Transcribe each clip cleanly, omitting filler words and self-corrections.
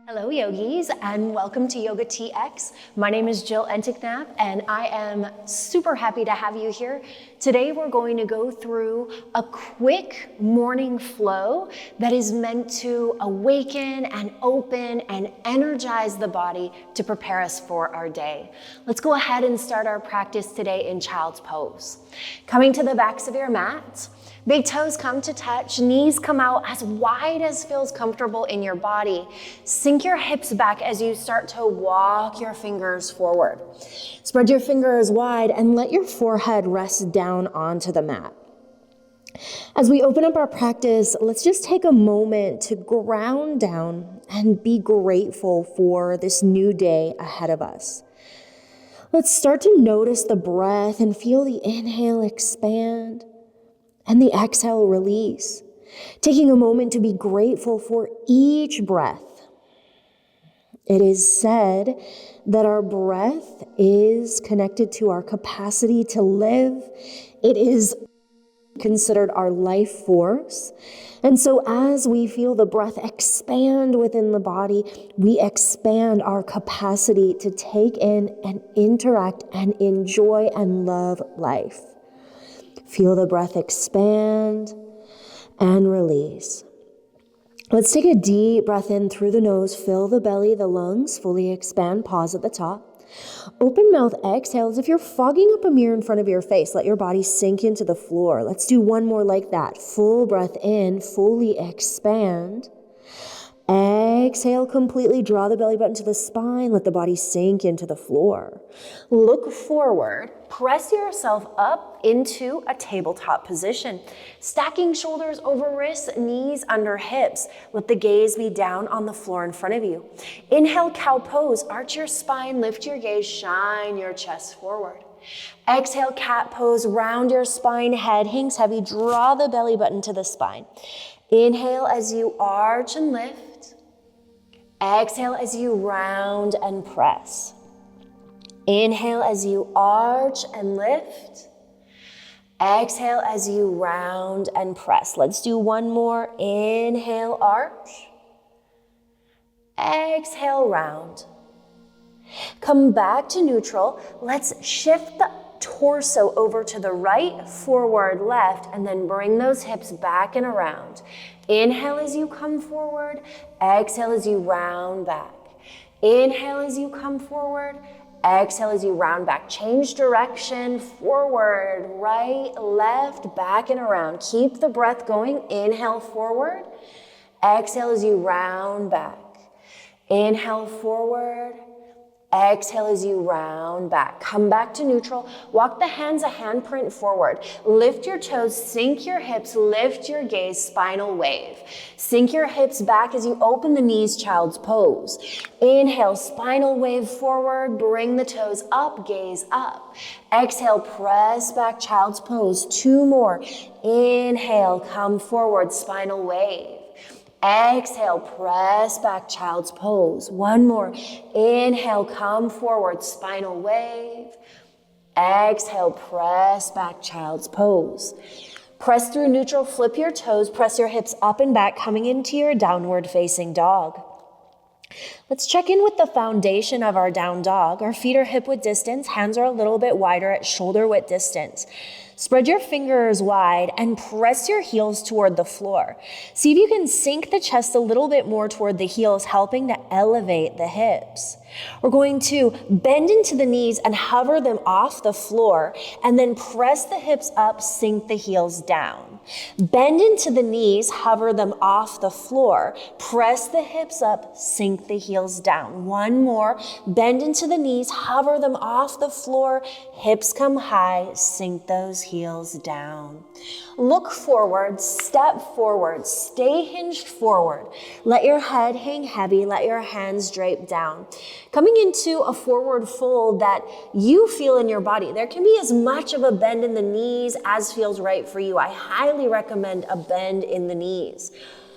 Hello yogis and welcome to Yoga TX. My name is Jill Enticknap and I am super happy to have you here. Today we're going to go through a quick morning flow that is meant to awaken and open and energize the body to prepare us for our day. Let's go ahead and start our practice today in child's pose. Coming to the backs of your mat. Big toes come to touch, knees come out as wide as feels comfortable in your body. Sink your hips back as you start to walk your fingers forward. Spread your fingers wide and let your forehead rest down onto the mat. As we open up our practice, let's just take a moment to ground down and be grateful for this new day ahead of us. Let's start to notice the breath and feel the inhale expand and the exhale release, taking a moment to be grateful for each breath. It is said that our breath is connected to our capacity to live. It is considered our life force. And so as we feel the breath expand within the body, we expand our capacity to take in and interact and enjoy and love life. Feel the breath expand and release. Let's take a deep breath in through the nose. Fill the belly, the lungs, fully expand. Pause at the top. Open mouth, exhale as if you're fogging up a mirror in front of your face. Let your body sink into the floor. Let's do one more like that. Full breath in, fully expand. Exhale completely, draw the belly button to the spine, let the body sink into the floor. Look forward, press yourself up into a tabletop position. Stacking shoulders over wrists, knees under hips. Let the gaze be down on the floor in front of you. Inhale, cow pose, arch your spine, lift your gaze, shine your chest forward. Exhale, cat pose, round your spine, head hangs heavy, draw the belly button to the spine. Inhale as you arch and lift. Exhale as you round and press. Inhale as you arch and lift. Exhale as you round and press. Let's do one more. Inhale, arch. Exhale, round. Come back to neutral. Let's shift the torso over to the right, forward, left, and then bring those hips back and around. Inhale as you come forward, exhale as you round back. Inhale as you come forward, exhale as you round back. Change direction, forward, right, left, back and around. Keep the breath going. Inhale forward, exhale as you round back. Inhale forward, exhale as you round back. Come back to neutral. Walk the hands a handprint forward. Lift your toes, sink your hips, lift your gaze, spinal wave. Sink your hips back as you open the knees, child's pose. Inhale, spinal wave forward, bring the toes up, gaze up. Exhale, press back, child's pose. Two more. Inhale, come forward, spinal wave. Exhale, press back, child's pose. One more. Inhale, come forward, spinal wave. Exhale, press back, child's pose. Press through neutral, flip your toes, press your hips up and back, coming into your downward facing dog. Let's check in with the foundation of our down dog. Our feet are hip width distance, hands are a little bit wider at shoulder width distance. Spread your fingers wide and press your heels toward the floor. See if you can sink the chest a little bit more toward the heels, helping to elevate the hips. We're going to bend into the knees and hover them off the floor, and then press the hips up, sink the heels down. Bend into the knees, hover them off the floor, press the hips up, sink the heels down. One more, bend into the knees, hover them off the floor, hips come high, sink those heels down. Look forward, step forward, stay hinged forward. Let your head hang heavy, let your hands drape down. Coming into a forward fold that you feel in your body. There can be as much of a bend in the knees as feels right for you. I highly recommend a bend in the knees.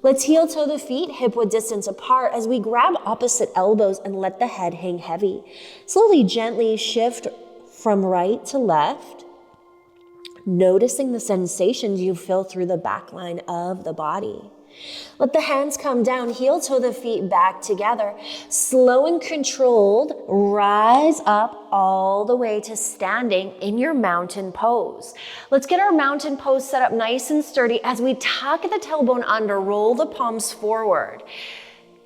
Let's heel toe the feet, hip width distance apart as we grab opposite elbows and let the head hang heavy. Slowly, gently shift from right to left, noticing the sensations you feel through the back line of the body. Let the hands come down, heel toe the feet back together. Slow and controlled, rise up all the way to standing in your mountain pose. Let's get our mountain pose set up nice and sturdy as we tuck the tailbone under, roll the palms forward.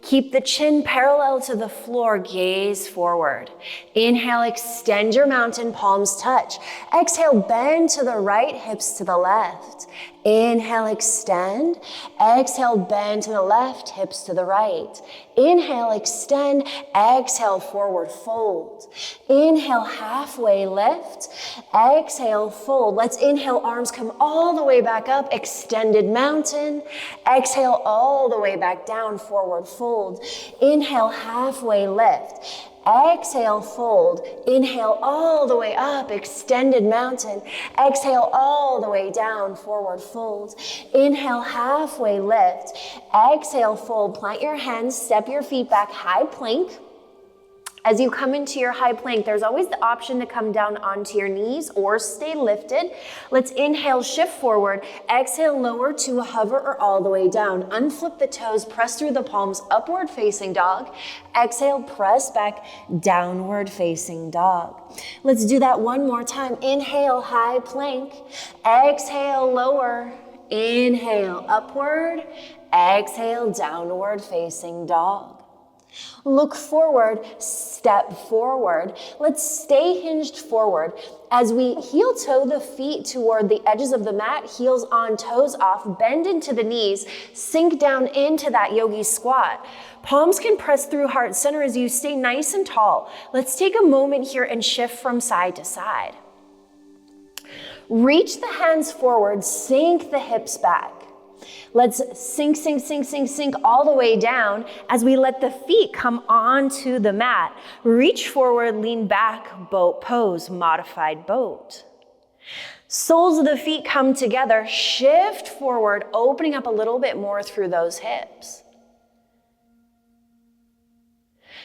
Keep the chin parallel to the floor, gaze forward. Inhale, extend your mountain, palms touch. Exhale, bend to the right, hips to the left. Inhale, extend. Exhale, bend to the left, hips to the right. Inhale, extend. Exhale, forward fold. Inhale, halfway lift. Exhale, fold. Let's inhale, arms come all the way back up, extended mountain. Exhale, all the way back down, forward fold. Inhale, halfway lift. Exhale, fold. Inhale all the way up, extended mountain. Exhale all the way down, forward fold. Inhale, halfway lift. Exhale, fold. Plant your hands, step your feet back, high plank. As you come into your high plank, there's always the option to come down onto your knees or stay lifted. Let's inhale, shift forward. Exhale, lower to a hover or all the way down. Unflip the toes, press through the palms, upward facing dog. Exhale, press back, downward facing dog. Let's do that one more time. Inhale, high plank. Exhale, lower. Inhale, upward. Exhale, downward facing dog. Look forward, step forward. Let's stay hinged forward. As we heel toe the feet toward the edges of the mat, heels on, toes off, bend into the knees, sink down into that yogi squat. Palms can press through heart center as you stay nice and tall. Let's take a moment here and shift from side to side. Reach the hands forward, sink the hips back. Let's sink, sink, sink, sink, sink all the way down as we let the feet come onto the mat. Reach forward, lean back, boat pose, modified boat. Soles of the feet come together, shift forward, opening up a little bit more through those hips.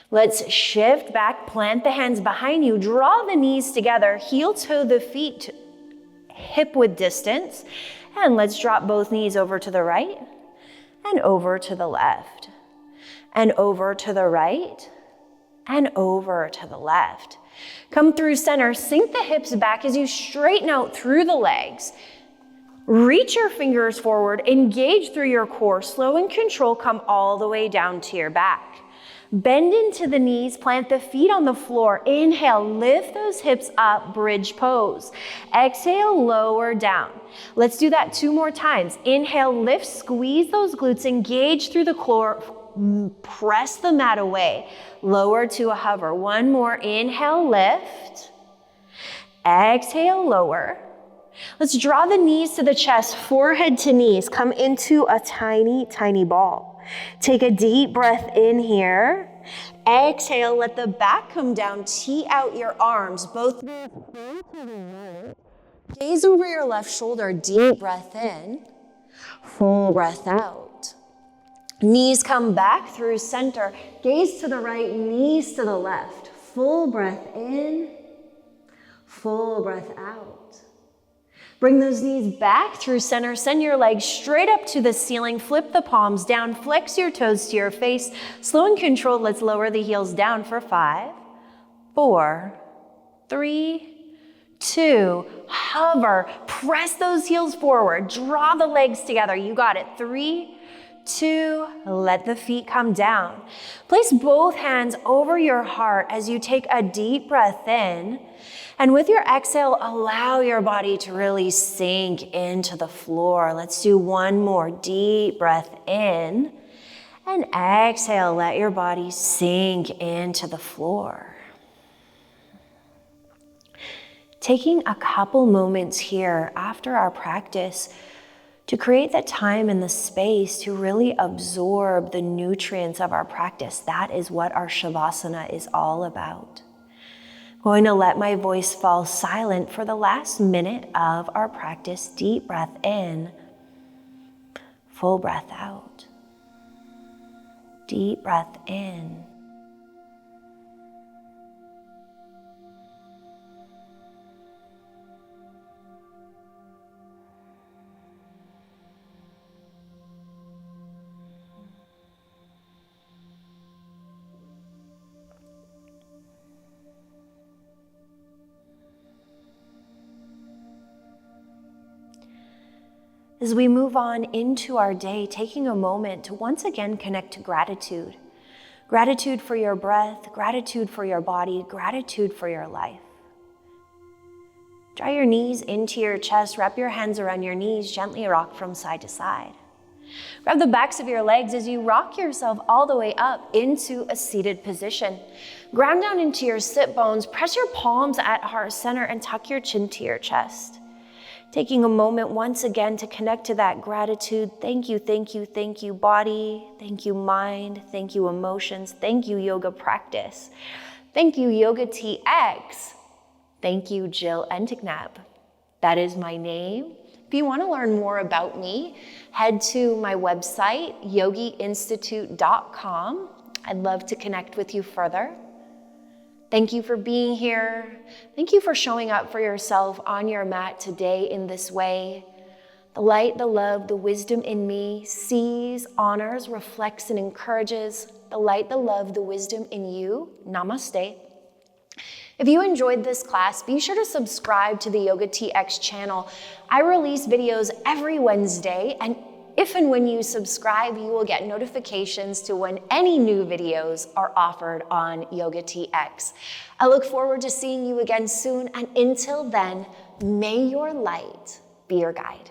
Let's shift back, plant the hands behind you, draw the knees together, heel toe the feet hip width distance. And let's drop both knees over to the right and over to the left and over to the right and over to the left. Come through center, sink the hips back as you straighten out through the legs. Reach your fingers forward, engage through your core, slow and control, come all the way down to your back. Bend into the knees, plant the feet on the floor. Inhale, lift those hips up, bridge pose. Exhale, lower down. Let's do that 2 more times. Inhale, lift, squeeze those glutes, engage through the core, press the mat away. Lower to a hover. 1 more, inhale, lift. Exhale, lower. Let's draw the knees to the chest, forehead to knees. Come into a tiny, tiny ball. Take a deep breath in here. Exhale, let the back come down. Tee out your arms, both knees to the right. Gaze over your left shoulder, deep breath in. Full breath out. Knees come back through center. Gaze to the right, knees to the left. Full breath in. Full breath out. Bring those knees back through center. Send your legs straight up to the ceiling. Flip the palms down. Flex your toes to your face. Slow and controlled. Let's lower the heels down for 5, 4, 3, 2. Hover. Press those heels forward. Draw the legs together. You got it. 3, 2. Let the feet come down. Place both hands over your heart as you take a deep breath in. And with your exhale, allow your body to really sink into the floor. Let's do 1 more deep breath in. And exhale, let your body sink into the floor. Taking a couple moments here after our practice to create the time and the space to really absorb the nutrients of our practice. That is what our Shavasana is all about. Going to let my voice fall silent for the last minute of our practice. Deep breath in, full breath out. Deep breath in. As we move on into our day, taking a moment to once again connect to gratitude. Gratitude for your breath, gratitude for your body, gratitude for your life. Draw your knees into your chest, wrap your hands around your knees, gently rock from side to side. Grab the backs of your legs as you rock yourself all the way up into a seated position. Ground down into your sit bones, press your palms at heart center and tuck your chin to your chest. Taking a moment once again to connect to that gratitude. Thank you, thank you, thank you, body. Thank you, mind. Thank you, emotions. Thank you, yoga practice. Thank you, Yoga TX. Thank you, Jill Enticknap. That is my name. If you want to learn more about me, head to my website, yogiinstitute.com. I'd love to connect with you further. Thank you for being here. Thank you for showing up for yourself on your mat today in this way. The light, the love, the wisdom in me sees, honors, reflects, and encourages the light, the love, the wisdom in you. Namaste. If you enjoyed this class, be sure to subscribe to the Yoga TX channel. I release videos every Wednesday, and if and when you subscribe, you will get notifications to when any new videos are offered on Yoga TX. I look forward to seeing you again soon, and until then, may your light be your guide.